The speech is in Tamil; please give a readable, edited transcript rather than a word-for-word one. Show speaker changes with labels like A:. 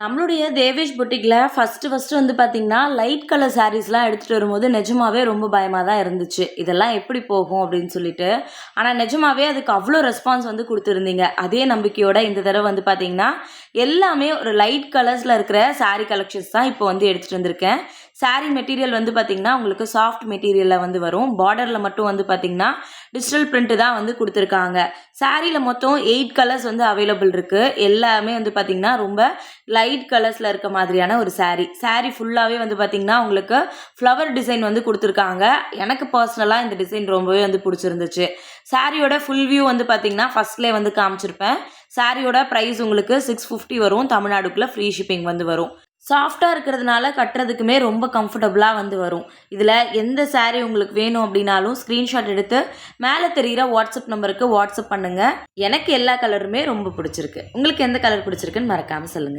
A: நம்மளுடைய தேவேஷ் புட்டிக்ல ஃபர்ஸ்ட்டு வந்து பார்த்தீங்கன்னா, லைட் கலர் சாரீஸ்லாம் எடுத்துட்டு வரும்போது நிஜமாவே ரொம்ப பயமா தான் இருந்துச்சு. இதெல்லாம் எப்படி போகும் அப்படின்னு சொல்லிட்டு. ஆனா நிஜமாவே அதுக்கு அவ்ளோ ரெஸ்பான்ஸ் வந்து குடுத்துருந்தீங்க. அதே நம்பிக்கையோட இந்த தடவ வந்து பார்த்தீங்கன்னா, எல்லாமே ஒரு லைட் கலர்ஸ்ல இருக்கிற சாரி கலெக்ஷன்ஸ் தான் இப்போ வந்து எடுத்துட்டு வந்திருக்கேன். சாரி மெட்டீரியல் வந்து பார்த்தீங்கன்னா, உங்களுக்கு சாஃப்ட் மெட்டீரியல்ல வந்து வரும். பார்டர்ல மட்டும் வந்து பார்த்தீங்கன்னா, டிஜிட்டல் பிரிண்ட் தான் வந்து குடுத்துருக்காங்க. சாரில மொத்தம் 8 கலர்ஸ் வந்து அவைலபிள் இருக்கு. எல்லாமே வந்து பார்த்தீங்கன்னா, ரொம்ப லைட் கலர்ஸில் இருக்க மாதிரியான ஒரு சாரீ ஃபுல்லாகவே வந்து பார்த்திங்கன்னா உங்களுக்கு ஃப்ளவர் டிசைன் வந்து கொடுத்துருக்காங்க. எனக்கு பர்சனலாக இந்த டிசைன் ரொம்பவே வந்து பிடிச்சிருந்துச்சு. சாரியோட ஃபுல் வியூ வந்து பார்த்திங்கன்னா ஃபஸ்ட்லேயே வந்து காமிச்சிருப்பேன். சாரியோட ப்ரைஸ் உங்களுக்கு 650 வரும். தமிழ்நாடுக்குள்ளே ஃப்ரீ ஷிப்பிங் வந்து வரும். சாஃப்டாக இருக்கிறதுனால கட்டுறதுக்குமே ரொம்ப கம்ஃபர்டபுளாக வந்து வரும். இதில் எந்த சாரீ உங்களுக்கு வேணும் அப்படின்னாலும் ஸ்க்ரீன்ஷாட் எடுத்து மேலே தெரிகிற வாட்ஸ்அப் நம்பருக்கு வாட்ஸ்அப் பண்ணுங்கள். எனக்கு எல்லா கலருமே ரொம்ப பிடிச்சிருக்கு. உங்களுக்கு எந்த கலர் பிடிச்சிருக்குன்னு மறக்காமல் சொல்லுங்கள்.